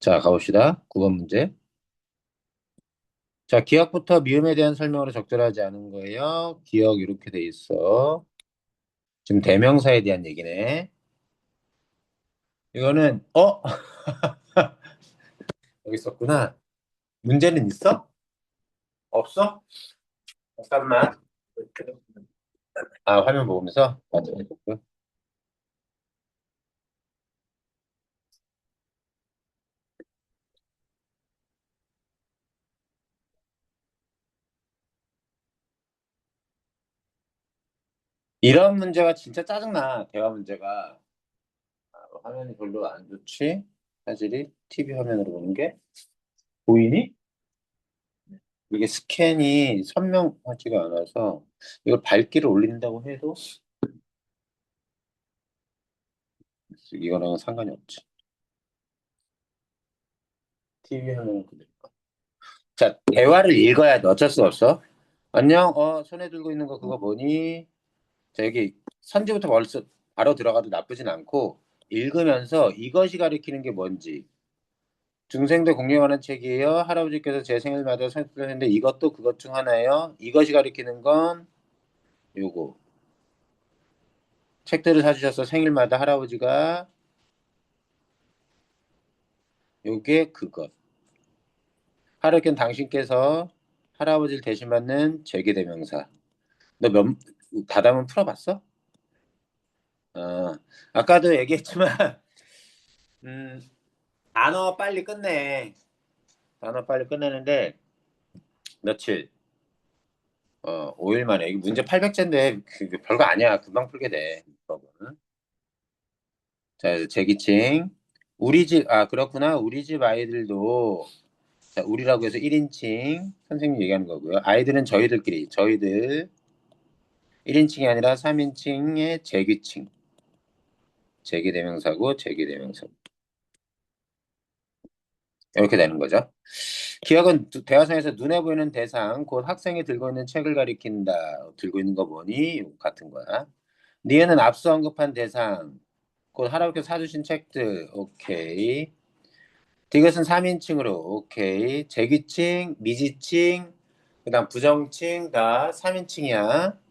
자, 가봅시다. 9번 문제. 자, 기억부터 미음에 대한 설명으로 적절하지 않은 거예요. 기억 이렇게 돼 있어. 지금 대명사에 대한 얘기네. 이거는 여기 있었구나. 문제는 있어? 없어? 잠깐만. 아, 화면 보면서? 맞아. 이런 문제가 진짜 짜증나. 대화 문제가. 화면이 별로 안 좋지? 화질이 TV 화면으로 보는 게 보이니? 이게 스캔이 선명하지가 않아서 이걸 밝기를 올린다고 해도 이거랑은 상관이 없지. TV 화면은 그대로. 자, 대화를 읽어야 돼. 어쩔 수 없어. 안녕, 손에 들고 있는 거 그거 뭐니? 자, 여기 선지부터 벌써 바로 들어가도 나쁘진 않고 읽으면서 이것이 가리키는 게 뭔지. 중생도 공경하는 책이에요. 할아버지께서 제 생일마다 선물했는데 이것도 그것 중 하나예요. 이것이 가리키는 건 요거. 책들을 사주셔서 생일마다 할아버지가 요게 그것. 하루ken 당신께서 할아버지를 대신 받는 제기대명사. 너 다담은 풀어봤어? 아까도 얘기했지만, 음, 단어 빨리 끝내. 단어 빨리 끝내는데, 며칠, 5일 만에. 이게 문제 800제인데, 별거 아니야. 금방 풀게 돼. 수업은. 자, 재기칭. 그렇구나. 우리 집 아이들도, 자, 우리라고 해서 1인칭. 선생님 얘기하는 거고요. 아이들은 저희들. 1인칭이 아니라 3인칭의 재기칭. 재기대명사고, 재기대명사. 이렇게 되는 거죠. 기억은 대화상에서 눈에 보이는 대상, 곧 학생이 들고 있는 책을 가리킨다. 들고 있는 거 보니 같은 거야. 니은은 앞서 언급한 대상, 곧 할아버지께서 사주신 책들. 오케이. 디귿은 3인칭으로. 오케이. 재기칭, 미지칭, 그다음 부정칭 다 3인칭이야.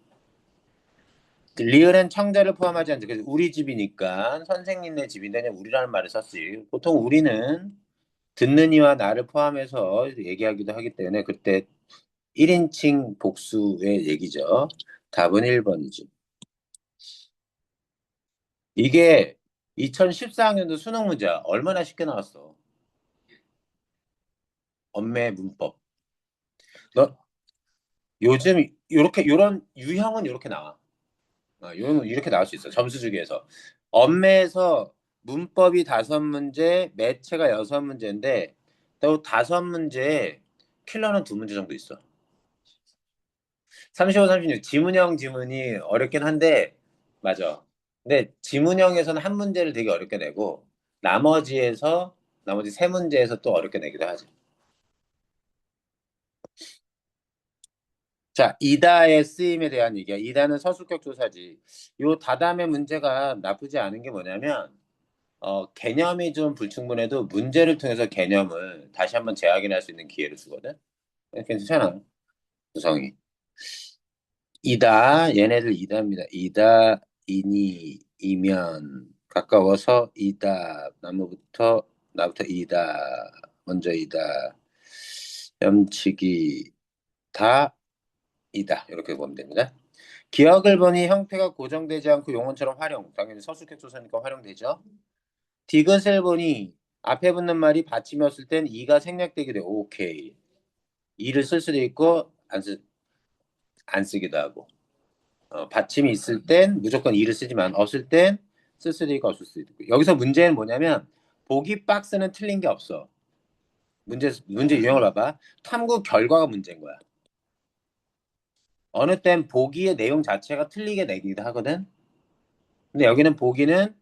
리을은 청자를 포함하지 않죠. 그래서 우리 집이니까 선생님네 집인데 그냥 우리라는 말을 썼지. 보통 우리는 듣는 이와 나를 포함해서 얘기하기도 하기 때문에 그때 1인칭 복수의 얘기죠. 답은 1번이죠. 이게 2014학년도 수능 문제야. 얼마나 쉽게 나왔어. 언매 문법. 너 요즘 요런 유형은 이렇게 나와. 이렇게 나올 수 있어. 점수 주기에서. 언매에서 문법이 5문제, 매체가 6문제인데 또 5문제에 킬러는 2문제 정도 있어. 35, 36 지문형 지문이 어렵긴 한데 맞아. 근데 지문형에서는 한 문제를 되게 어렵게 내고 나머지 3문제에서 또 어렵게 내기도 하지. 자, 이다의 쓰임에 대한 얘기야. 이다는 서술격 조사지. 요 다담의 문제가 나쁘지 않은 게 뭐냐면 개념이 좀 불충분해도 문제를 통해서 개념을 다시 한번 재확인할 수 있는 기회를 주거든. 괜찮아. 구성이. 이다, 얘네들 이다입니다. 이다, 이니, 이면, 가까워서 이다, 나부터 이다, 먼저 이다, 염치기, 다, 이다. 이렇게 보면 됩니다. 기억을 보니 형태가 고정되지 않고 용언처럼 활용. 당연히 서술격 조사니까 활용되죠. 디귿을 보니 앞에 붙는 말이 받침이었을 땐 이가 생략되게 돼. 오케이. 이를 쓸 수도 있고 안 쓰기도 하고. 받침이 있을 땐 무조건 이를 쓰지만 없을 땐 쓸 수도 있고 없을 수도 있고. 여기서 문제는 뭐냐면 보기 박스는 틀린 게 없어. 문제 유형을 봐봐. 탐구 결과가 문제인 거야. 어느 땐 보기의 내용 자체가 틀리게 내기도 하거든. 근데 여기는 보기는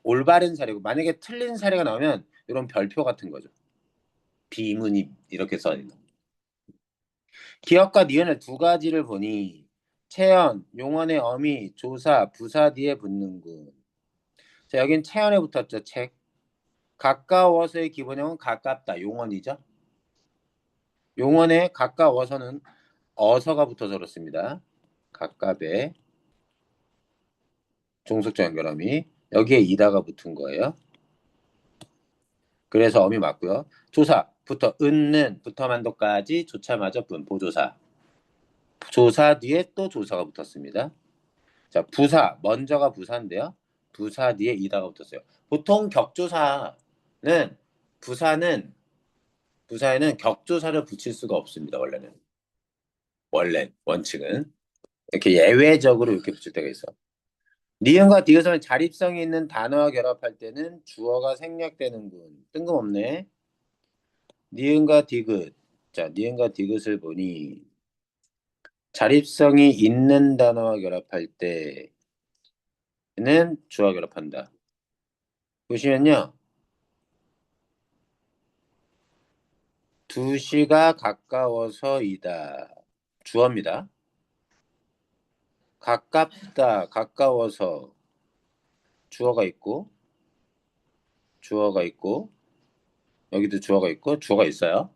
올바른 사례고 만약에 틀린 사례가 나오면 이런 별표 같은 거죠. 비문이 이렇게 써 있는. 기억과 니은의 두 가지를 보니 체연, 용언의 어미, 조사, 부사 뒤에 붙는군. 자, 여긴 체언에 붙었죠, 책. 가까워서의 기본형은 가깝다, 용언이죠. 용언에 가까워서는 어서가 붙어서 그렇습니다. 가깝에 종속적 연결함이 여기에 이다가 붙은 거예요. 그래서 어미 맞고요. 조사 부터 은는 부터 만도까지 조차마저 분 보조사. 조사 뒤에 또 조사가 붙었습니다. 자, 부사 먼저가 부사인데요. 부사 뒤에 이다가 붙었어요. 보통 격조사는 부사는 부사에는 격조사를 붙일 수가 없습니다. 원래 원칙은 이렇게 예외적으로 이렇게 붙일 때가 있어. 니은과 디귿은 자립성이 있는 단어와 결합할 때는 주어가 생략되는군. 뜬금없네. 니은과 디귿. 자, 니은과 디귿을 보니 자립성이 있는 단어와 결합할 때는 주어가 결합한다. 보시면요. 2시가 가까워서이다. 주어입니다. 가깝다, 가까워서 주어가 있고 여기도 주어가 있고 주어가 있어요.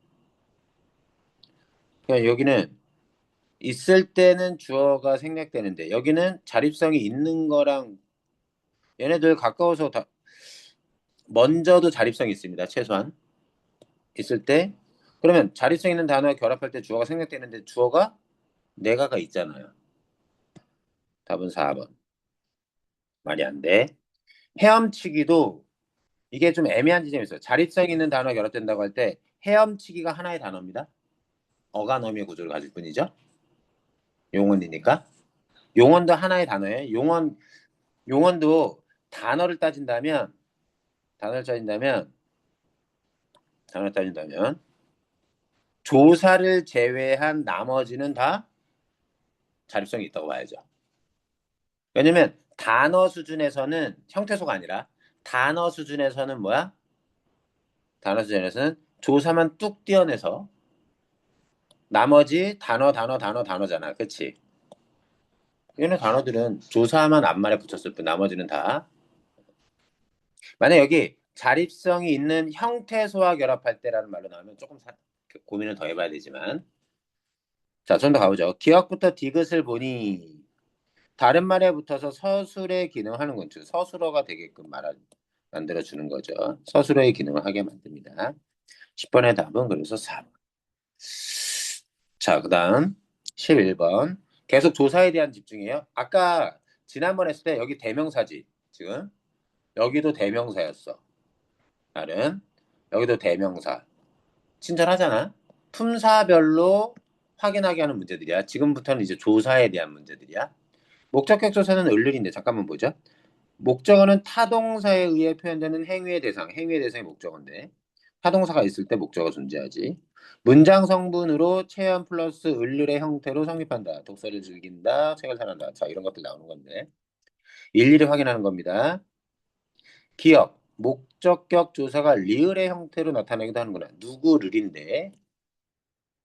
그러니까 여기는 있을 때는 주어가 생략되는데 여기는 자립성이 있는 거랑 얘네들 가까워서 다 먼저도 자립성이 있습니다. 최소한 있을 때 그러면 자립성 있는 단어와 결합할 때 주어가 생략되는데 주어가 내가가 있잖아요. 답은 4번. 말이 안 돼. 헤엄치기도 이게 좀 애매한 지점이 있어요. 자립성 있는 단어가 결합된다고 할 때 헤엄치기가 하나의 단어입니다. 어간어미의 구조를 가질 뿐이죠. 용언이니까. 용언도 하나의 단어예요. 용언도 단어를 따진다면 단어를 따진다면 단어를 따진다면 조사를 제외한 나머지는 다 자립성이 있다고 봐야죠. 왜냐면 단어 수준에서는 형태소가 아니라 단어 수준에서는 뭐야? 단어 수준에서는 조사만 뚝 떼어내서 나머지 단어잖아. 그치? 얘네 단어들은 조사만 앞말에 붙였을 뿐 나머지는 다 만약 여기 자립성이 있는 형태소와 결합할 때라는 말로 나오면 조금 고민을 더 해봐야 되지만 자, 좀 더 가보죠. 기억부터 디귿을 보니 다른 말에 붙어서 서술의 기능을 하는 건 서술어가 되게끔 만들어주는 거죠. 서술어의 기능을 하게 만듭니다. 10번의 답은 그래서 4번. 자, 그 다음 11번. 계속 조사에 대한 집중이에요. 아까 지난번 했을 때 여기 대명사지. 지금 여기도 대명사였어. 말은 여기도 대명사. 친절하잖아. 품사별로 확인하게 하는 문제들이야. 지금부터는 이제 조사에 대한 문제들이야. 목적격 조사는 을률인데 잠깐만 보자. 목적어는 타동사에 의해 표현되는 행위의 대상, 행위의 대상이 목적어인데 타동사가 있을 때 목적어가 존재하지. 문장 성분으로 체험 플러스 을률의 형태로 성립한다. 독서를 즐긴다, 책을 사랑한다. 자, 이런 것들 나오는 건데 일일이 확인하는 겁니다. 기억, 목적격 조사가 리을의 형태로 나타나기도 하는구나. 누구를인데,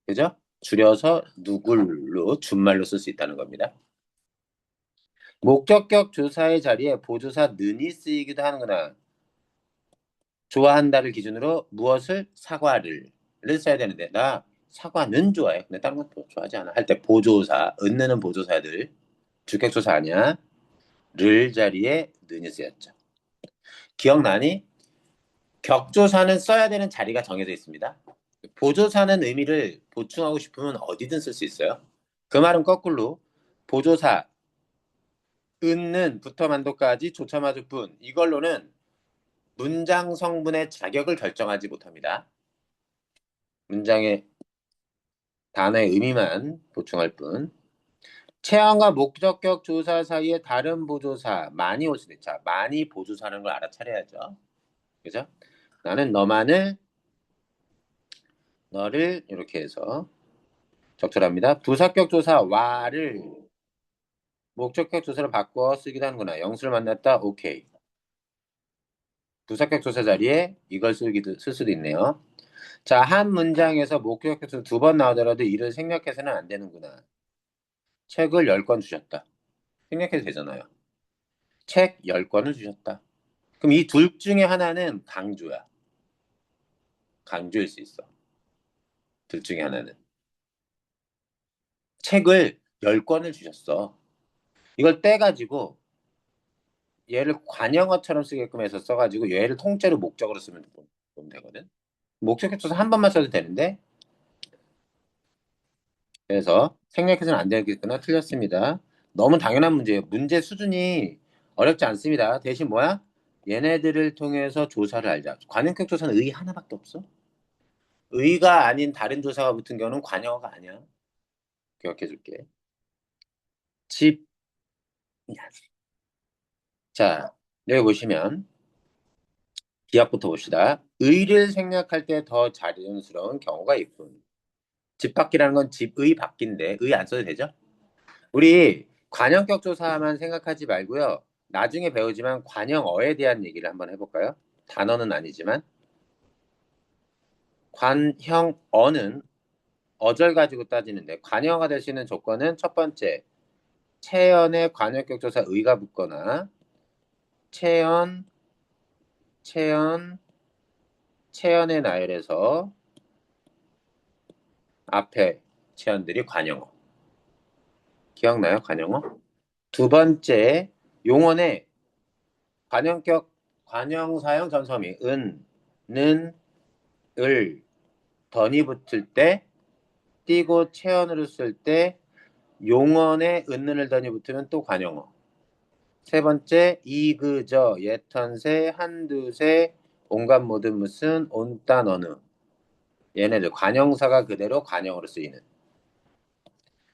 그죠? 줄여서 누굴로 준말로 쓸 수 있다는 겁니다. 목적격 조사의 자리에 보조사 는이 쓰이기도 하는구나. 좋아한다를 기준으로 무엇을 사과를 써야 되는데 나 사과는 좋아해. 근데 다른 것도 좋아하지 않아. 할 때 보조사, 은느는 보조사들 주격조사 아니야. 를 자리에 는이 쓰였죠. 기억나니? 격조사는 써야 되는 자리가 정해져 있습니다. 보조사는 의미를 보충하고 싶으면 어디든 쓸 수 있어요. 그 말은 거꾸로 보조사 은는 부터 만도까지 조차마주 뿐 이걸로는 문장 성분의 자격을 결정하지 못합니다. 문장의 단어의 의미만 보충할 뿐. 체험과 목적격 조사 사이에 다른 보조사 많이 올 수도 있죠. 많이 보조사는 걸 알아차려야죠. 그죠? 나는 너를 이렇게 해서 적절합니다. 부사격 조사 와를 목적격 조사를 바꿔 쓰기도 하는구나. 영수를 만났다. 오케이. 부사격 조사 자리에 이걸 쓸 수도 있네요. 자, 한 문장에서 목적격 조사 2번 나오더라도 이를 생략해서는 안 되는구나. 책을 10권 주셨다. 생략해도 되잖아요. 책 10권을 주셨다. 그럼 이 둘 중에 하나는 강조야. 강조일 수 있어. 둘 중에 하나는. 책을 10권을 주셨어. 이걸 떼가지고 얘를 관형어처럼 쓰게끔 해서 써가지고 얘를 통째로 목적으로 보면 되거든. 목적격투사 한 번만 써도 되는데 그래서 생략해서는 안 되겠구나. 틀렸습니다. 너무 당연한 문제예요. 문제 수준이 어렵지 않습니다. 대신 뭐야? 얘네들을 통해서 조사를 알자. 관형격 조사는 의 하나밖에 없어. 의가 아닌 다른 조사가 붙은 경우는 관형어가 아니야. 기억해 줄게. 집. 자, 여기 보시면 기합부터 봅시다. 의를 생략할 때 더 자연스러운 경우가 있군. 집 밖이라는 건 집의 밖인데 의 안 써도 되죠? 우리 관형격 조사만 생각하지 말고요. 나중에 배우지만 관형어에 대한 얘기를 한번 해볼까요? 단어는 아니지만 관형어는 어절 가지고 따지는데 관형어가 될 수 있는 조건은 첫 번째 체연의 관형격 조사 의가 붙거나 체연 체연 체연의 나열에서 앞에 체연들이 관형어. 기억나요? 관형어? 두 번째 용언에 관형격 관형사형 전섬이 은, 는, 을, 던이 붙을 때 띄고 체언으로 쓸 때 용언에 은는을 던이 붙으면 또 관형어. 세 번째 이그저 예턴세 한두세 온갖 모든 무슨 온딴 어느 얘네들 관형사가 그대로 관형으로 쓰이는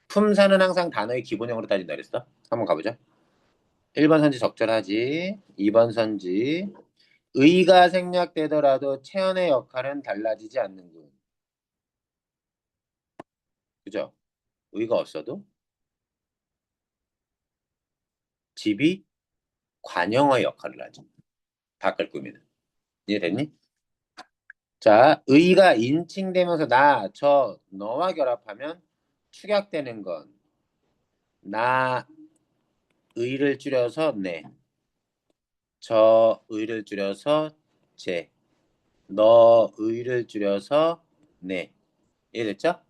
품사는 항상 단어의 기본형으로 따진다 그랬어. 한번 가보자. 1번 선지 적절하지. 2번 선지 의가 생략되더라도 체언의 역할은 달라지지 않는군. 그죠? 의가 없어도 집이 관형어의 역할을 하죠. 바꿀 꾸미는. 이해됐니? 자, 의가 인칭되면서 나, 저, 너와 결합하면 축약되는 건 나, 의를 줄여서 네, 저, 의를 줄여서 제, 너, 의를 줄여서 네. 이해됐죠?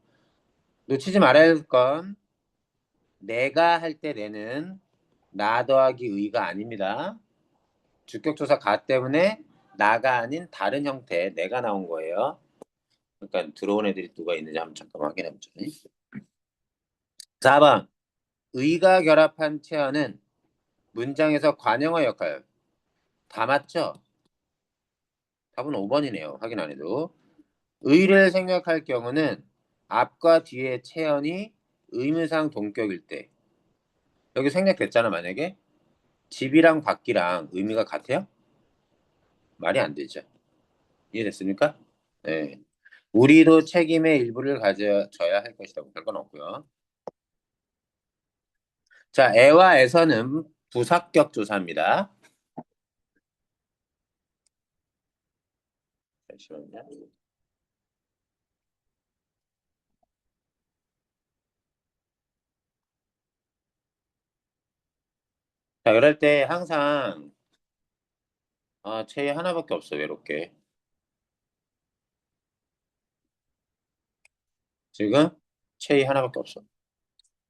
놓치지 말아야 할 건 내가 할 때 내는 나 더하기 의가 아닙니다. 주격조사 가 때문에 나가 아닌 다른 형태 내가 나온 거예요. 그러니까 들어온 애들이 누가 있는지 한번 잠깐 확인해 보죠. 4번 의가 결합한 체어는 문장에서 관형어 역할 다 맞죠? 답은 5번이네요. 확인 안 해도. 의를 생략할 경우는 앞과 뒤의 체언이 의무상 동격일 때 여기 생략됐잖아. 만약에 집이랑 밖이랑 의미가 같아요? 말이 안 되죠. 이해됐습니까? 네. 우리도 책임의 일부를 가져야 할 것이라고 할 건 없고요. 자, 애와 에서는 부사격 조사입니다. 잠시만요. 자, 그럴 때 항상 체이 하나밖에 없어, 외롭게. 지금 체이 하나밖에 없어.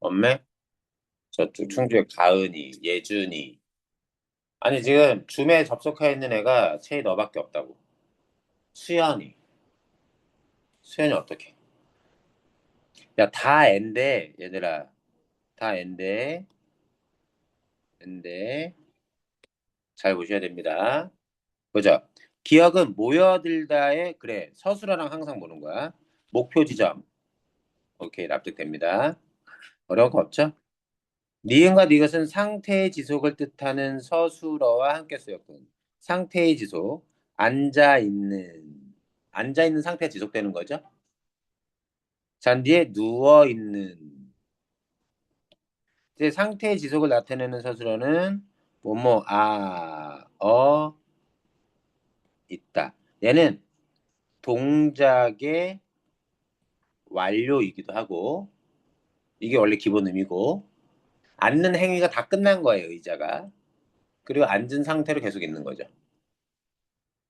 엄매, 저쪽 충주에 가은이, 예준이. 아니, 지금 줌에 접속해 있는 애가 체이 너밖에 없다고. 수연이. 수연이 어떻게? 야, 다 앤데, 얘들아. 다 앤데. 잘 보셔야 됩니다. 보자. 기억은 모여들다의 그래 서술어랑 항상 보는 거야. 목표 지점. 오케이 납득됩니다. 어려운 거 없죠? 니은과 니것은 상태의 지속을 뜻하는 서술어와 함께 쓰였군. 상태의 지속. 앉아 있는 상태가 지속되는 거죠. 잔디에 누워 있는. 이제 상태의 지속을 나타내는 서술어는 뭐뭐 있다. 얘는 동작의 완료이기도 하고 이게 원래 기본 의미고 앉는 행위가 다 끝난 거예요, 의자가. 그리고 앉은 상태로 계속 있는 거죠.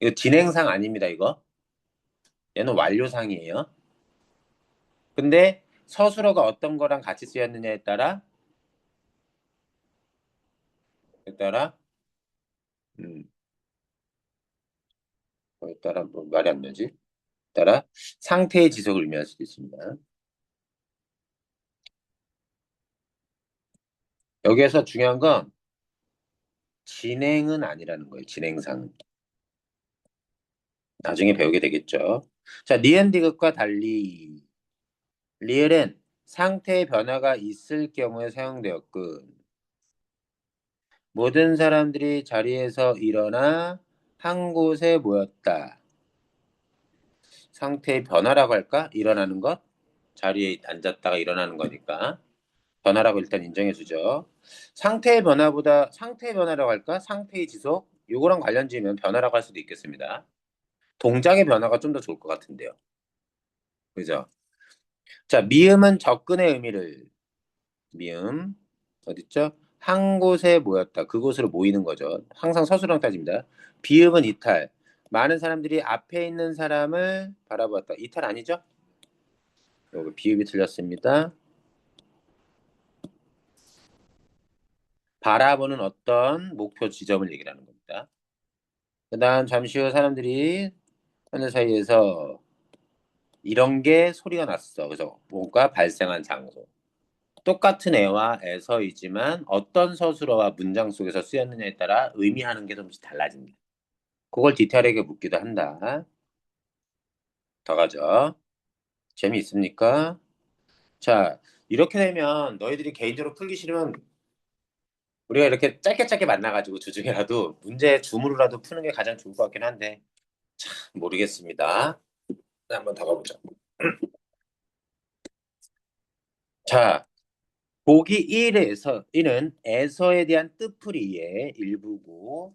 이거 진행상 아닙니다, 이거. 얘는 완료상이에요. 근데 서술어가 어떤 거랑 같이 쓰였느냐에 따라, 음, 뭐에 따라 뭐 말이 안 되지? 따라 상태의 지속을 의미할 수도 있습니다. 여기에서 중요한 건 진행은 아니라는 거예요. 진행상은. 나중에 배우게 되겠죠. 자, 니은디귿과 달리 리을은 상태의 변화가 있을 경우에 사용되었고 모든 사람들이 자리에서 일어나 한 곳에 모였다. 상태의 변화라고 할까? 일어나는 것? 자리에 앉았다가 일어나는 거니까 변화라고 일단 인정해 주죠. 상태의 변화라고 할까? 상태의 지속? 요거랑 관련 지으면 변화라고 할 수도 있겠습니다. 동작의 변화가 좀 더 좋을 것 같은데요. 그죠? 자, 미음은 접근의 의미를 미음 어딨죠? 한 곳에 모였다. 그곳으로 모이는 거죠. 항상 서술형 따집니다. 비음은 이탈. 많은 사람들이 앞에 있는 사람을 바라보았다. 이탈 아니죠? 여기 비읍이 틀렸습니다. 바라보는 어떤 목표 지점을 얘기하는 겁니다. 그 다음 잠시 후 사람들이 하늘 사이에서 이런 게 소리가 났어. 그래서 뭔가 발생한 장소. 똑같은 애와 애서이지만 어떤 서술어와 문장 속에서 쓰였느냐에 따라 의미하는 게 좀씩 달라집니다. 그걸 디테일하게 묻기도 한다. 더 가죠. 재미있습니까? 자, 이렇게 되면 너희들이 개인적으로 풀기 싫으면 우리가 이렇게 짧게 짧게 만나가지고 주중에라도 문제 줌으로라도 푸는 게 가장 좋을 것 같긴 한데 모르겠습니다. 한번 더 가보죠. 자, 보기 1에서 1은 에서에 대한 뜻풀이의 일부고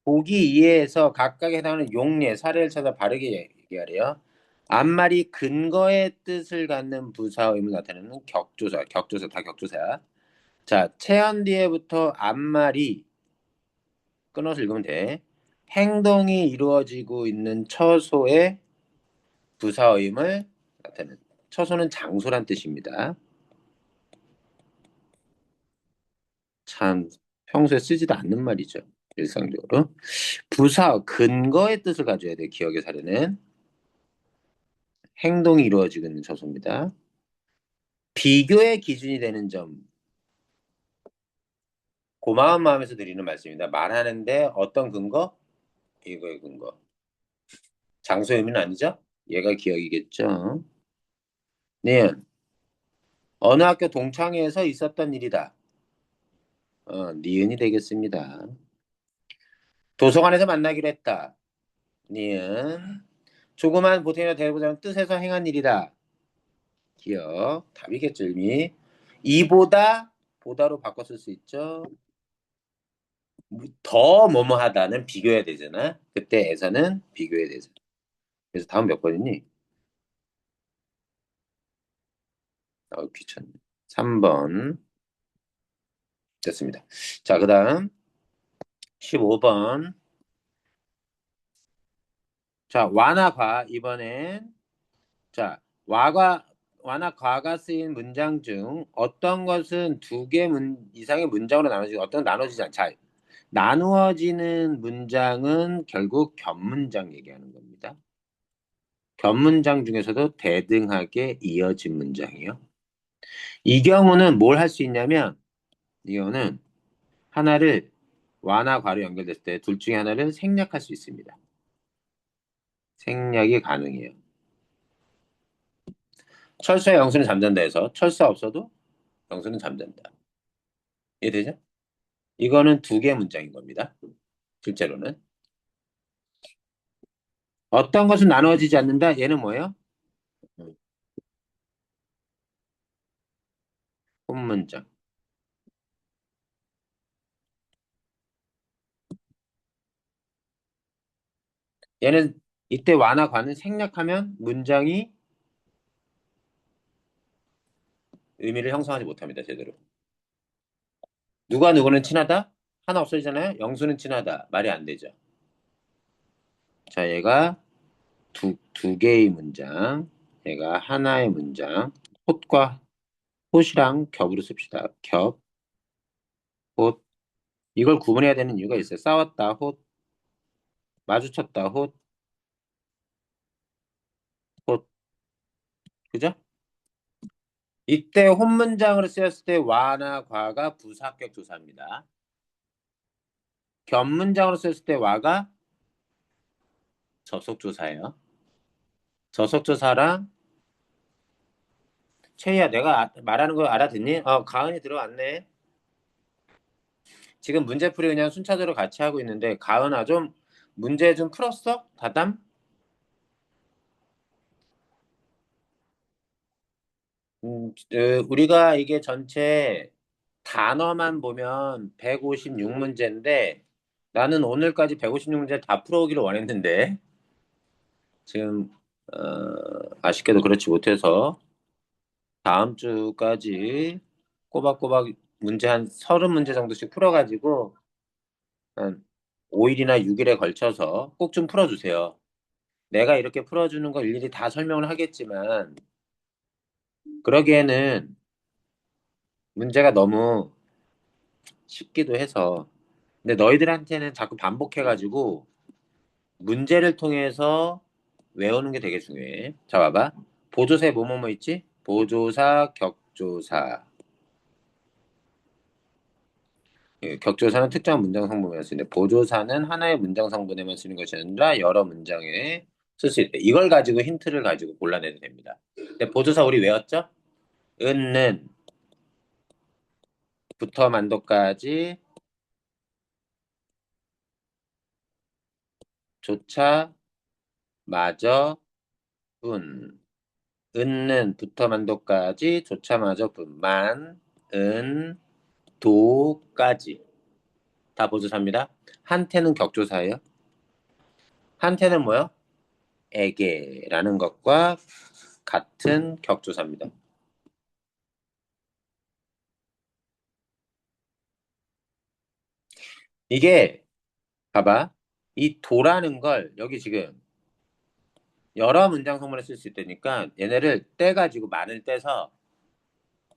보기 2에서 각각에 해당하는 용례, 사례를 찾아 바르게 얘기하래요. 앞말이 근거의 뜻을 갖는 부사의임을 나타내는 격조사, 격조사 다 격조사야. 자, 체한 뒤에부터 앞말이 끊어서 읽으면 돼. 행동이 이루어지고 있는 처소의 부사의임을 나타내는. 처소는 장소란 뜻입니다. 참 평소에 쓰지도 않는 말이죠. 일상적으로. 부사 근거의 뜻을 가져야 돼. 기억의 사례는 행동이 이루어지고 있는 처소입니다. 비교의 기준이 되는 점. 고마운 마음에서 드리는 말씀입니다. 말하는데 어떤 근거? 이거의 근거. 장소의 의미는 아니죠? 얘가 기억이겠죠. 네. 어느 학교 동창회에서 있었던 일이다. 니은이 되겠습니다. 도서관에서 만나기로 했다. 니은. 조그만 보탬이나 대보자는 뜻에서 행한 일이다. 기억. 답이겠죠, 이미. 이보다 보다로 바꿔 쓸 수 있죠. 더 뭐뭐하다는 비교해야 되잖아. 그때에서는 비교해야 되잖아. 그래서 다음 몇 번이니? 귀찮네. 3번. 됐습니다. 자, 그 다음 15번. 자, 와나과 이번엔 자, 와나 과가 쓰인 문장 중 어떤 것은 두 개 이상의 문장으로 나눠지고 어떤 나눠지지 않. 자, 나누어지는 문장은 결국 겹문장 얘기하는 겁니다. 겹문장 중에서도 대등하게 이어진 문장이요. 이 경우는 뭘 할 수 있냐면 이거는 하나를 와나 과로 연결됐을 때 둘 중에 하나를 생략할 수 있습니다. 생략이 가능해요. 철수와 영수는 잠잔다 해서 철수 없어도 영수는 잠잔다. 이해되죠? 이거는 두 개 문장인 겁니다. 실제로는. 어떤 것은 나누어지지 않는다? 얘는 뭐예요? 음, 혼문장. 얘는 이때 와나 과는 생략하면 문장이 의미를 형성하지 못합니다. 제대로. 누가 누구는 친하다? 하나 없어지잖아요. 영수는 친하다. 말이 안 되죠. 자, 얘가 두 개의 문장, 얘가 하나의 문장. 톳과 톳이랑 겹으로 씁시다. 겹, 톳. 이걸 구분해야 되는 이유가 있어요. 싸웠다, 톳. 마주쳤다, 톳, 톳. 그죠? 이때 혼문장으로 쓰였을 때 와나 과가 부사격 조사입니다. 견문장으로 쓰였을 때 와가 접속 조사예요. 접속 조사랑 채희야, 내가 말하는 거 알아듣니? 가은이 들어왔네. 지금 문제풀이 그냥 순차적으로 같이 하고 있는데 가은아 좀 문제 좀 풀었어? 다담? 우리가 이게 전체 단어만 보면 156문제인데 나는 오늘까지 156문제 다 풀어오기를 원했는데 지금 아쉽게도 그렇지 못해서 다음 주까지 꼬박꼬박 문제 한 30문제 정도씩 풀어가지고 한 5일이나 6일에 걸쳐서 꼭 좀 풀어주세요. 내가 이렇게 풀어주는 거 일일이 다 설명을 하겠지만 그러기에는 문제가 너무 쉽기도 해서 근데 너희들한테는 자꾸 반복해가지고 문제를 통해서 외우는 게 되게 중요해. 자, 봐봐. 보조사에 뭐뭐뭐 있지? 보조사, 격조사. 예, 격조사는 특정 문장 성분에만 쓰는데 보조사는 하나의 문장 성분에만 쓰는 것이 아니라 여러 문장에 쓸 수 있대. 이걸 가지고 힌트를 가지고 골라내도 됩니다. 근데 보조사 우리 외웠죠? 은는 부터 만도까지 조차 마저 분 은는 부터 만도까지 조차 마저 분만 은 도까지 다 보조사입니다. 한태는 격조사예요. 한태는 뭐요? 에게라는 것과 같은 격조사입니다. 이게 봐봐. 이 도라는 걸 여기 지금 여러 문장 성분에 쓸 수 있다니까 얘네를 떼가지고 만을 떼서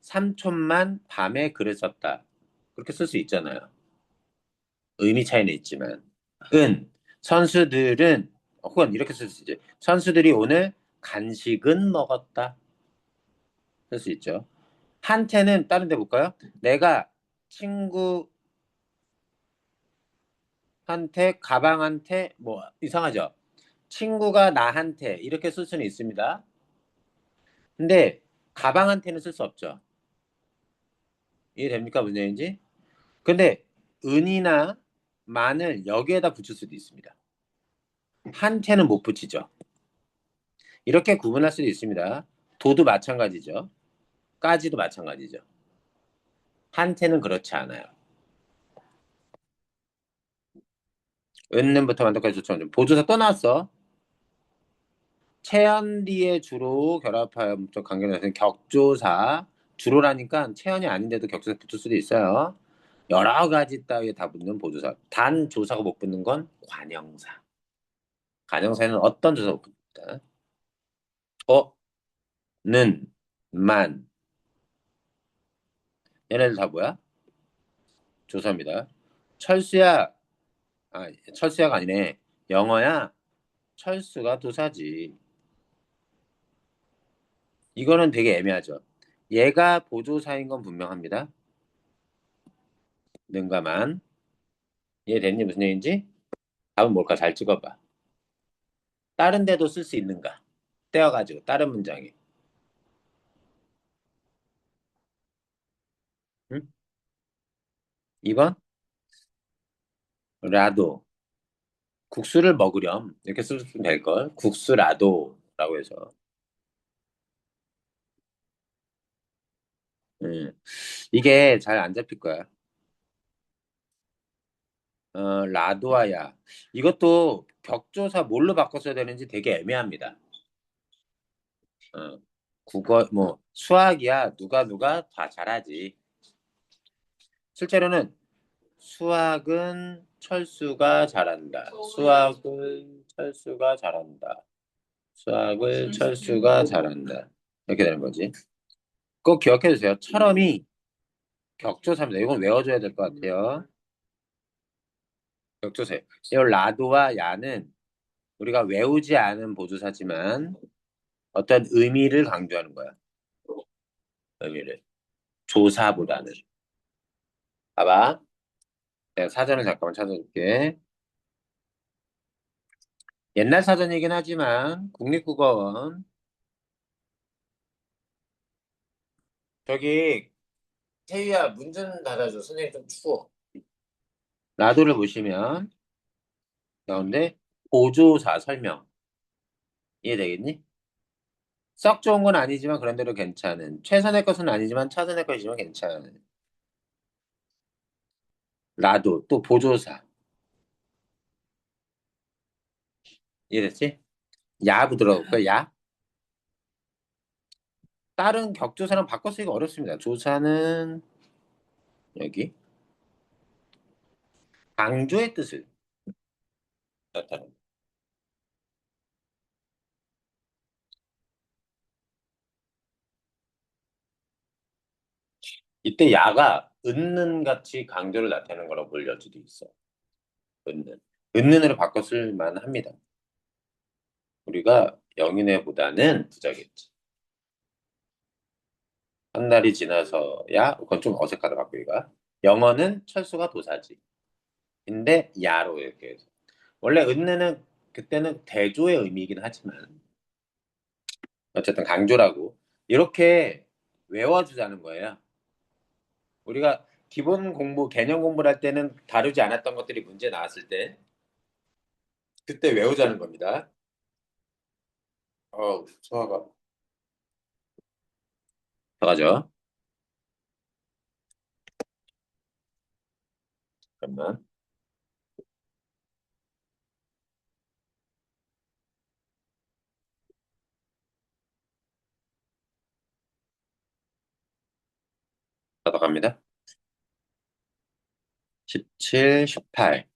삼촌만 밤에 글을 썼다. 그렇게 쓸 수 있잖아요. 의미 차이는 있지만. 선수들은 혹은 이렇게 쓸 수 있지. 선수들이 오늘 간식은 먹었다. 쓸 수 있죠. 한테는 다른 데 볼까요? 내가 친구한테 가방한테 뭐 이상하죠. 친구가 나한테 이렇게 쓸 수는 있습니다. 근데 가방한테는 쓸 수 없죠. 이해됩니까? 무슨 얘기인지? 근데 은이나 만을 여기에다 붙일 수도 있습니다. 한테는 못 붙이죠. 이렇게 구분할 수도 있습니다. 도도 마찬가지죠. 까지도 마찬가지죠. 한테는 그렇지 않아요. 은는부터 만덕까지 좋죠. 보조사 또 나왔어. 체연디에 주로 결합하여 목적 관계는 격조사. 주로라니까 체연이 아닌데도 격조사 붙을 수도 있어요. 여러 가지 따위에 다 붙는 보조사. 단 조사가 못 붙는 건 관형사. 관형사에는 어떤 조사가 못 붙다. 는, 만. 얘네들 다 뭐야? 조사입니다. 철수야, 철수야가 아니네. 영어야, 철수가 도사지. 이거는 되게 애매하죠. 얘가 보조사인 건 분명합니다. 는가 만. 이해됐니? 무슨 얘기인지? 답은 뭘까? 잘 찍어봐. 다른 데도 쓸 수 있는가? 떼어가지고, 다른 문장에. 응? 2번? 라도. 국수를 먹으렴. 이렇게 쓰면 될걸. 국수라도. 라고 해서. 음. 이게 잘 안 잡힐 거야. 라도아야. 이것도 격조사 뭘로 바꿨어야 되는지 되게 애매합니다. 어, 국어, 뭐, 수학이야. 누가 다 잘하지. 실제로는 수학은 철수가 잘한다. 수학은 철수가 잘한다. 수학을 철수가 잘한다. 이렇게 되는 거지. 꼭 기억해 주세요. 철음이 격조사입니다. 이건 외워줘야 될 것 같아요. 격조세. 이 라도와 야는 우리가 외우지 않은 보조사지만 어떤 의미를 강조하는 거야. 의미를. 조사보다는. 봐봐. 내가 사전을 잠깐만 찾아줄게. 옛날 사전이긴 하지만 국립국어원 저기 태희야 문 좀 닫아줘. 선생님 좀 추워. 라도를 보시면 가운데 보조사 설명 이해되겠니? 썩 좋은 건 아니지만 그런대로 괜찮은 최선의 것은 아니지만 차선의 것이지만 괜찮은 라도 또 보조사 이해됐지? 야 부드러울까 야? 다른 격조사랑 바꿔 쓰기가 어렵습니다. 조사는 여기 강조의 뜻을 나타냅니다. 이때 야가 은는 같이 강조를 나타내는 거라고 볼 여지도 있어. 은는. 은는으로 바꿔 쓸 만합니다. 우리가 영인회보다는 부자겠지. 한 달이 지나서야 그건 좀 어색하다 바꾸기가. 영어는 철수가 도사지. 근데 야로 이렇게 해서. 원래 은는은 그때는 대조의 의미이긴 하지만 어쨌든 강조라고 이렇게 외워주자는 거예요. 우리가 기본 공부, 개념 공부를 할 때는 다루지 않았던 것들이 문제 나왔을 때 그때 외우자는 겁니다. 소화가 들어가죠. 잠깐만. 들어갑니다. 17, 18.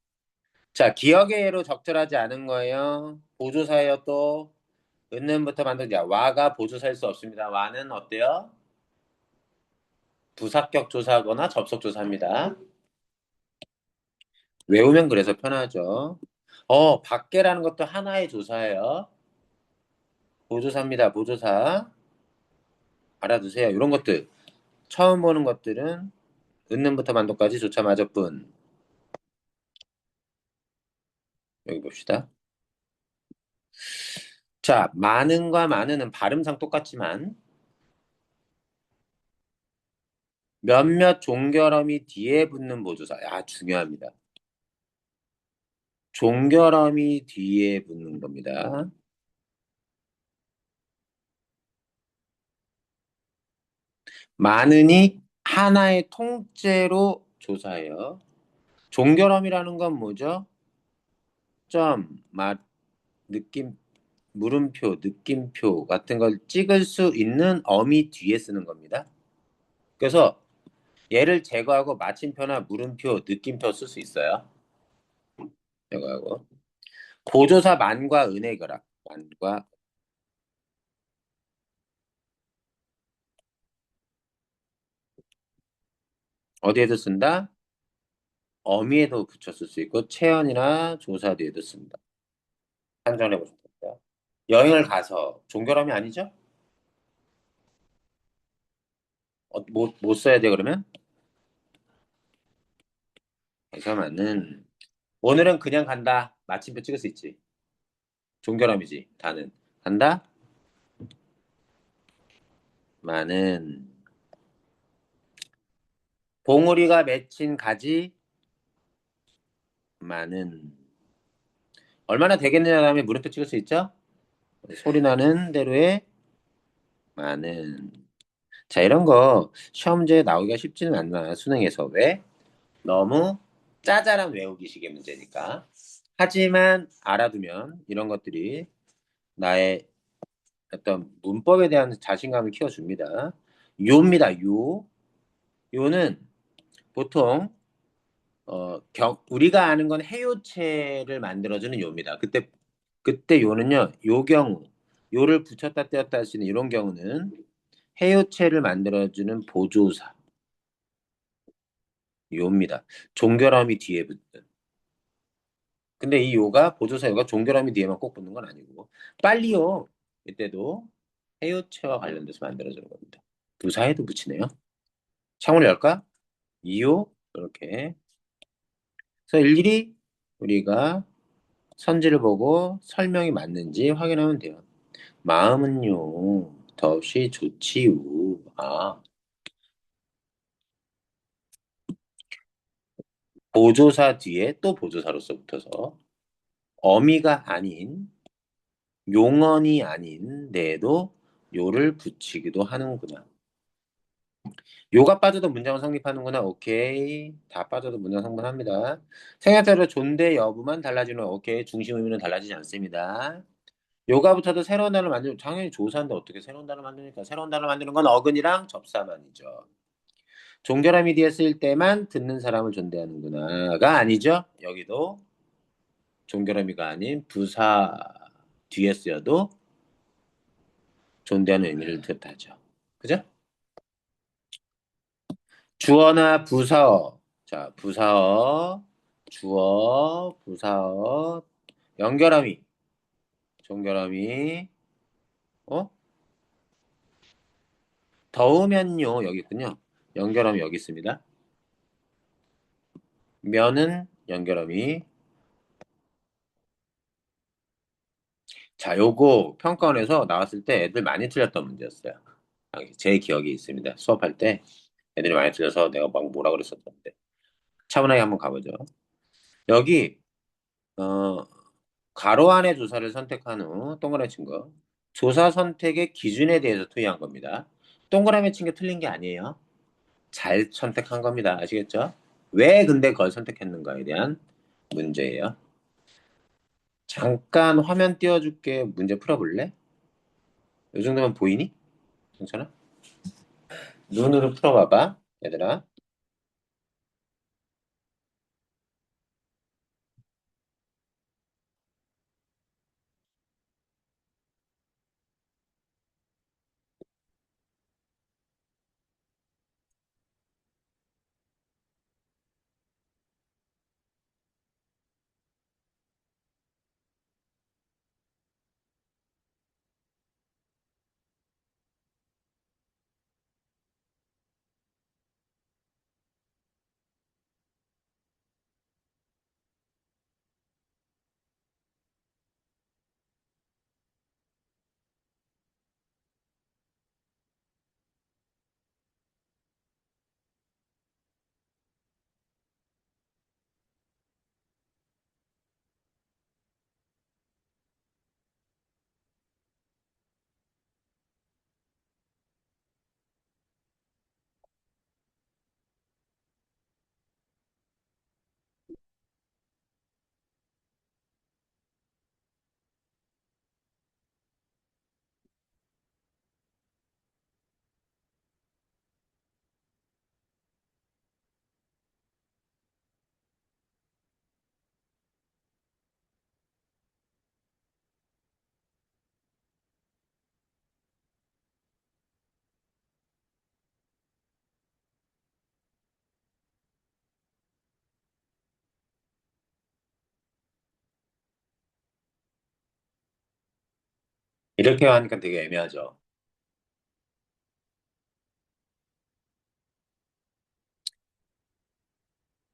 자, 기억의 예로 적절하지 않은 거예요. 보조사예요 또. 은는부터 만들자. 와가 보조사일 수 없습니다. 와는 어때요? 부사격 조사거나 접속 조사입니다. 외우면 그래서 편하죠. 밖에라는 것도 하나의 조사예요. 보조사입니다. 보조사. 알아두세요. 이런 것들. 처음 보는 것들은 은는부터 만도까지 조차 맞을뿐. 여기 봅시다. 자, 많은과 많은은 발음상 똑같지만 몇몇 종결음이 뒤에 붙는 보조사. 중요합니다. 종결음이 뒤에 붙는 겁니다. 많으니 하나의 통째로 조사해요. 종결음이라는 건 뭐죠? 점, 맛, 느낌, 물음표, 느낌표 같은 걸 찍을 수 있는 어미 뒤에 쓰는 겁니다. 그래서 얘를 제거하고 마침표나 물음표, 느낌표 쓸 수 있어요. 제거하고. 보조사 만과 은의 결합. 만과 어디에도 쓴다? 어미에도 붙여 쓸 수 있고 체언이나 조사 뒤에도 씁니다. 판정해 보시면 됩니다. 여행을 가서 종결함이 아니죠? 못 써야 돼 그러면? 잠깐만은 오늘은 그냥 간다. 마침표 찍을 수 있지. 종결함이지. 다는 간다. 많은 봉우리가 맺힌 가지 많은 얼마나 되겠느냐 다음에 물음표 찍을 수 있죠? 소리 나는 대로의 많은 자 이런 거 시험 문제에 나오기가 쉽지는 않나 수능에서 왜? 너무 짜잘한 외우기식의 문제니까 하지만 알아두면 이런 것들이 나의 어떤 문법에 대한 자신감을 키워줍니다. 요입니다. 요. 요는 보통 우리가 아는 건 해요체를 만들어주는 요입니다. 그때 그때 요는요, 요 경우, 요를 붙였다 떼었다 할 수 있는 이런 경우는 해요체를 만들어주는 보조사, 요입니다. 종결함이 뒤에 붙는. 근데 이 요가, 보조사 요가 종결함이 뒤에만 꼭 붙는 건 아니고, 빨리요, 이때도 해요체와 관련돼서 만들어주는 겁니다. 부사에도 붙이네요. 창문을 열까? 이요, 이렇게. 그래서 일일이 우리가 선지를 보고 설명이 맞는지 확인하면 돼요. 마음은요, 더없이 좋지요. 아, 보조사 뒤에 또 보조사로서 붙어서 어미가 아닌 용언이 아닌 데에도 요를 붙이기도 하는구나. 요가 빠져도 문장은 성립하는구나. 오케이. 다 빠져도 문장 성립합니다. 생략자로 존대 여부만 달라지는 오케이. 중심 의미는 달라지지 않습니다. 요가부터도 새로운 단어를 만들면 당연히 조사인데 어떻게 새로운 단어를 만드니까 새로운 단어를 만드는 건 어근이랑 접사만이죠. 종결함이 뒤에 쓰일 때만 듣는 사람을 존대하는구나가 아니죠. 여기도 종결함이가 아닌 부사 뒤에 쓰여도 존대하는 의미를 뜻하죠. 그죠? 주어나 부사어. 자, 부사어, 주어, 부사어, 연결함이, 종결함이, 어? 더우면요. 여기 있군요. 연결함이 여기 있습니다. 면은 연결함이. 자, 요거 평가원에서 나왔을 때 애들 많이 틀렸던 문제였어요. 제 기억이 있습니다. 수업할 때 애들이 많이 틀려서 내가 막 뭐라 그랬었는데. 차분하게 한번 가보죠. 여기 어, 가로 안에 조사를 선택한 후 동그라미 친 거. 조사 선택의 기준에 대해서 토의한 겁니다. 동그라미 친 게 틀린 게 아니에요. 잘 선택한 겁니다. 아시겠죠? 왜 근데 그걸 선택했는가에 대한 문제예요. 잠깐 화면 띄워줄게. 문제 풀어볼래? 이 정도면 보이니? 괜찮아? 눈으로 풀어봐봐, 얘들아. 이렇게 하니까 되게 애매하죠.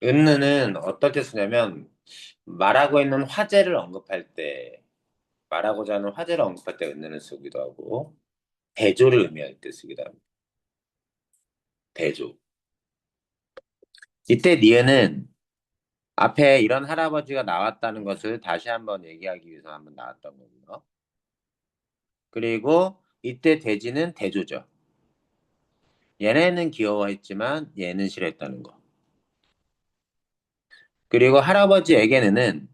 은느는 어떻게 쓰냐면 말하고 있는 화제를 언급할 때, 말하고자 하는 화제를 언급할 때 은느는 쓰기도 하고 대조를 의미할 때 쓰기도 합니다. 대조. 이때 니은은 앞에 이런 할아버지가 나왔다는 것을 다시 한번 얘기하기 위해서 한번 나왔던 거고요. 그리고 이때 대지는 대조죠. 얘네는 귀여워했지만 얘는 싫어했다는 거. 그리고 할아버지에게는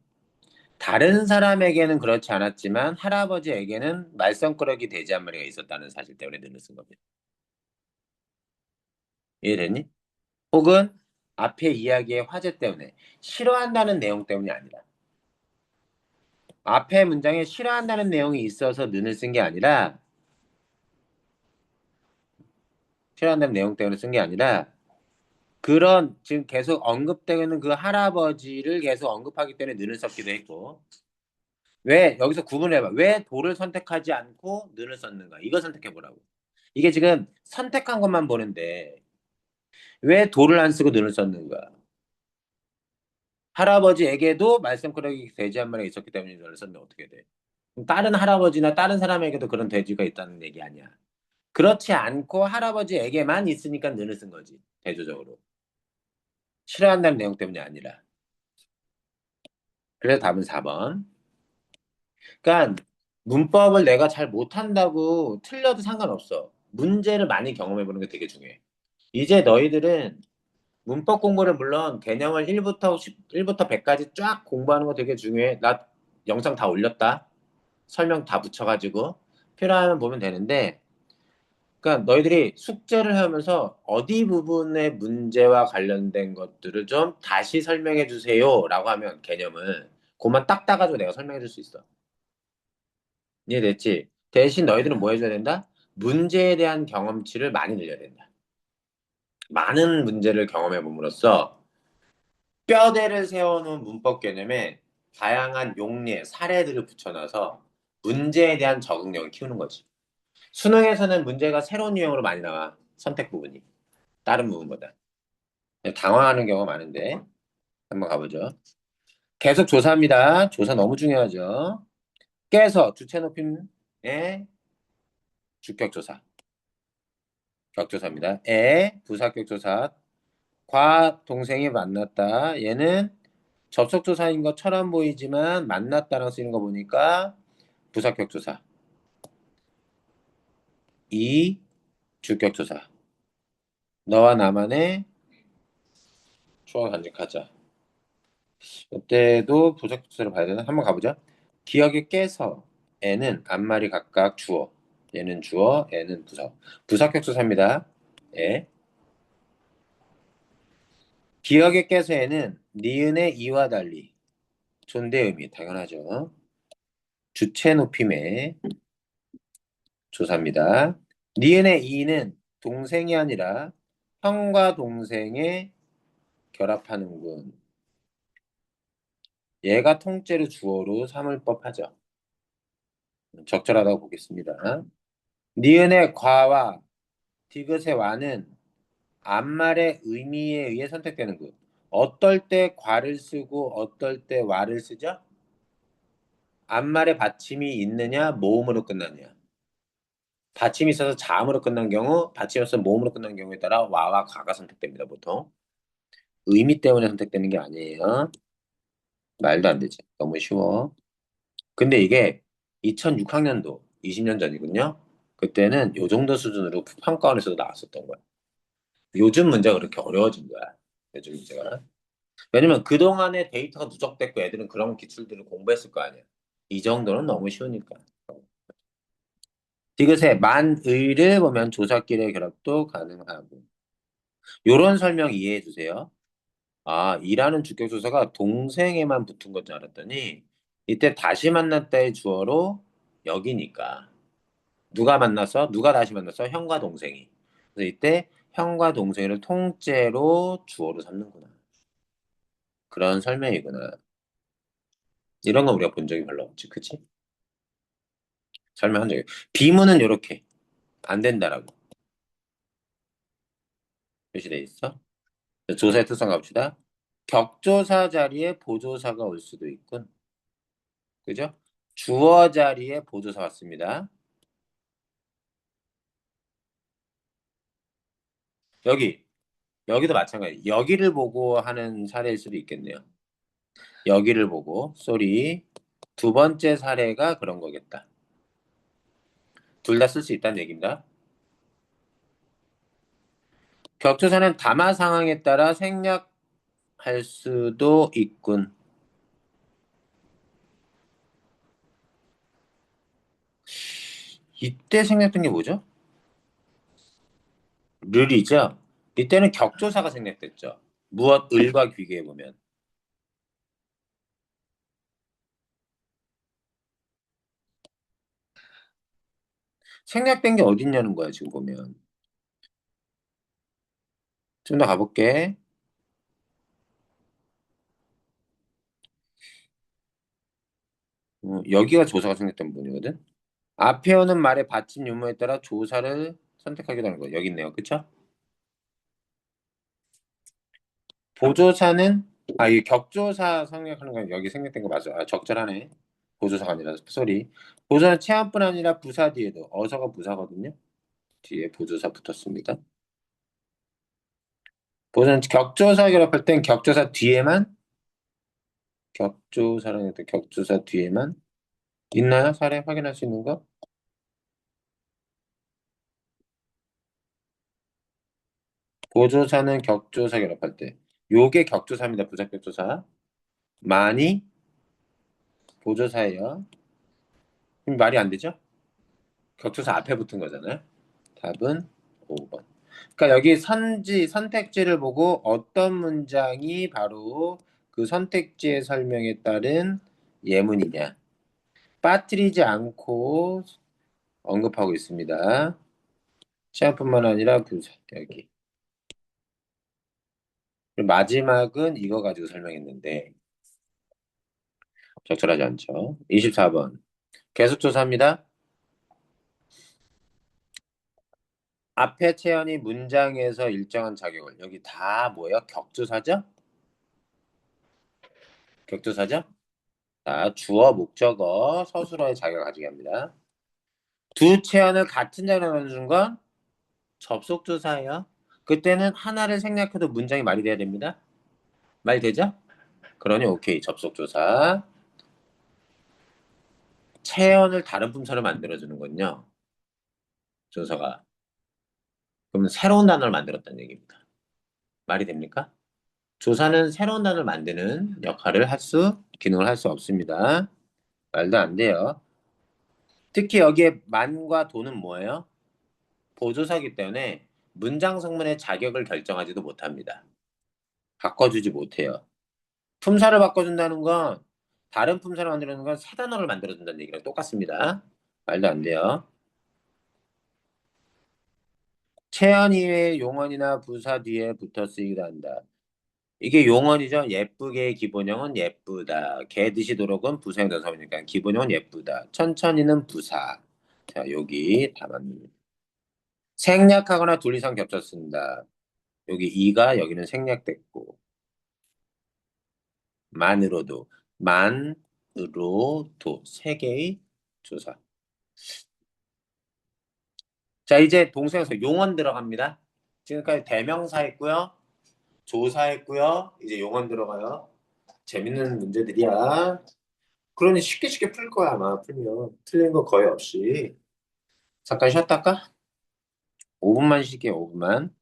다른 사람에게는 그렇지 않았지만 할아버지에게는 말썽꾸러기 돼지 한 마리가 있었다는 사실 때문에 늘을 쓴 겁니다. 이해됐니? 혹은 앞에 이야기의 화제 때문에 싫어한다는 내용 때문이 아니라 앞에 문장에 싫어한다는 내용이 있어서 는을 쓴 게 아니라 싫어한다는 내용 때문에 쓴 게 아니라 그런 지금 계속 언급되고 있는 그 할아버지를 계속 언급하기 때문에 는을 썼기도 했고 왜 여기서 구분해봐. 왜 도를 선택하지 않고 는을 썼는가? 이거 선택해보라고. 이게 지금 선택한 것만 보는데 왜 도를 안 쓰고 는을 썼는가? 할아버지에게도 말썽꾸러기 돼지 한 마리가 있었기 때문에 는을 썼는데 어떻게 돼? 그럼 다른 할아버지나 다른 사람에게도 그런 돼지가 있다는 얘기 아니야. 그렇지 않고 할아버지에게만 있으니까 는을 쓴 거지. 대조적으로. 싫어한다는 내용 때문이 아니라. 그래서 답은 4번. 그러니까 문법을 내가 잘 못한다고 틀려도 상관없어. 문제를 많이 경험해보는 게 되게 중요해. 이제 너희들은 문법 공부를 물론 개념을 1부터 1부터 100까지 쫙 공부하는 거 되게 중요해. 나 영상 다 올렸다. 설명 다 붙여가지고 필요하면 보면 되는데 그러니까 너희들이 숙제를 하면서 어디 부분의 문제와 관련된 것들을 좀 다시 설명해 주세요라고 하면 개념을 그만 딱 따가지고 내가 설명해 줄 수 있어. 이해됐지? 대신 너희들은 뭐 해줘야 된다? 문제에 대한 경험치를 많이 늘려야 된다. 많은 문제를 경험해 봄으로써 뼈대를 세워놓은 문법 개념에 다양한 용례, 사례들을 붙여놔서 문제에 대한 적응력을 키우는 거지. 수능에서는 문제가 새로운 유형으로 많이 나와. 선택 부분이. 다른 부분보다. 당황하는 경우가 많은데 한번 가보죠. 계속 조사합니다. 조사 너무 중요하죠. 깨서 주체 높임의 주격 조사. 격조사입니다. 부사격 조사. 과 동생이 만났다. 얘는 접속 조사인 것처럼 보이지만 만났다랑 쓰이는 거 보니까 부사격 조사. 이 주격 조사. 너와 나만의 추억을 간직하자. 이때도 부사격 조사를 봐야 되나? 한번 가보자. 기억에 깨서 애는 앞말이 각각 주어. 얘는 주어, 애는 부사. 부사격 조사입니다. 애. 기억에 깨서 애는 니은의 이와 달리 존대 의미 당연하죠. 주체 높임의 조사입니다. 니은의 이는 동생이 아니라 형과 동생의 결합하는군. 얘가 통째로 주어로 삼을 법하죠. 적절하다고 보겠습니다. 니은의 과와 디귿의 와는 앞말의 의미에 의해 선택되는군. 어떨 때 과를 쓰고 어떨 때 와를 쓰죠? 앞말에 받침이 있느냐, 모음으로 끝나냐. 받침이 있어서 자음으로 끝난 경우, 받침이 없어서 모음으로 끝난 경우에 따라 와와 가가 선택됩니다, 보통. 의미 때문에 선택되는 게 아니에요. 말도 안 되지. 너무 쉬워. 근데 이게 2006학년도, 20년 전이군요. 그때는 요 정도 수준으로 평가원에서도 나왔었던 거야. 요즘 문제가 그렇게 어려워진 거야. 요즘 문제가. 왜냐면 그동안에 데이터가 누적됐고 애들은 그런 기출들을 공부했을 거 아니야. 이 정도는 너무 쉬우니까. 디귿의 만의를 보면 조사끼리의 결합도 가능하고. 요런 설명 이해해 주세요. 아, 이라는 주격조사가 동생에만 붙은 건 줄 알았더니 이때 다시 만났다의 주어로 여기니까 누가 만나서 누가 다시 만나서 형과 동생이 그래서 이때 형과 동생을 통째로 주어로 삼는구나. 그런 설명이구나. 이런 거 우리가 본 적이 별로 없지, 그치? 설명한 적이. 비문은 이렇게 안 된다라고 표시돼 있어. 조사의 특성 갑시다. 격조사 자리에 보조사가 올 수도 있군. 그죠? 주어 자리에 보조사 왔습니다. 여기, 여기도 마찬가지. 여기를 보고 하는 사례일 수도 있겠네요. 여기를 보고, 쏘리. 두 번째 사례가 그런 거겠다. 둘 다 쓸 수 있다는 얘기입니다. 격조사는 담화 상황에 따라 생략할 수도 있군. 이때 생략된 게 뭐죠? 르이죠 이때는 격조사가 생략됐죠. 무엇 을과 비교해 보면. 생략된 게 어딨냐는 거야, 지금 보면. 좀 더 가볼게. 여기가 조사가 생략된 부분이거든. 앞에 오는 말의 받침 유무에 따라 조사를 선택하기도 하는 거. 여기 있네요. 그쵸? 보조사는, 이 격조사 생략하는 건 여기 생략된 거 맞아. 적절하네. 보조사가 아니라, 쏘리. 보조사는 체험뿐 아니라 부사 뒤에도, 어서가 부사거든요. 뒤에 보조사 붙었습니다. 보조는 격조사 결합할 땐 격조사 뒤에만, 격조사랑 했던 격조사 뒤에만 있나요? 사례 확인할 수 있는 거? 보조사는 격조사 결합할 때. 요게 격조사입니다. 부사 격조사. 많이 보조사예요. 그럼 말이 안 되죠? 격투사 앞에 붙은 거잖아요. 답은 5번. 그러니까 여기 선택지를 보고 어떤 문장이 바로 그 선택지의 설명에 따른 예문이냐. 빠뜨리지 않고 언급하고 있습니다. 시험뿐만 아니라 부사 여기. 그리고 마지막은 이거 가지고 설명했는데 적절하지 않죠. 24번. 계속조사합니다. 앞에 체현이 문장에서 일정한 자격을 여기 다 뭐예요? 격조사죠? 격조사죠? 자, 주어, 목적어, 서술어의 자격을 가지게 합니다. 두 체현을 같은 자리에 넣어주는 건 접속조사예요. 그때는 하나를 생략해도 문장이 말이 돼야 됩니다. 말 되죠? 그러니 오케이, 접속조사. 체현을 다른 품사로 만들어주는군요. 조서가. 그러면 새로운 단어를 만들었다는 얘기입니다. 말이 됩니까? 조사는 새로운 단어를 만드는 역할을 기능을 할 수 없습니다. 말도 안 돼요. 특히 여기에 만과 도는 뭐예요? 보조사기 때문에 문장 성문의 자격을 결정하지도 못합니다. 바꿔주지 못해요. 품사를 바꿔준다는 건 다른 품사를 만들어주는 건 새 단어를 만들어준다는 얘기랑 똑같습니다. 말도 안 돼요. 체언 이외의 용언이나 부사 뒤에 붙어 쓰이기도 한다. 이게 용언이죠. 예쁘게 기본형은 예쁘다. 개듯이 도록은 부사형 대사니까 기본형은 예쁘다. 천천히는 부사. 자, 여기 다 맞습니다. 생략하거나 둘 이상 겹쳤습니다. 여기 이가 여기는 생략됐고 만으로도 만으로도 세 개의 조사. 자, 이제 동사에서 용언 들어갑니다. 지금까지 대명사 했고요. 조사 했고요. 이제 용언 들어가요. 재밌는 문제들이야. 그러니 쉽게 쉽게 풀 거야, 아마 풀면. 틀린 거 거의 없이. 잠깐 쉬었다 할까? 5분만 쉴게요, 5분만.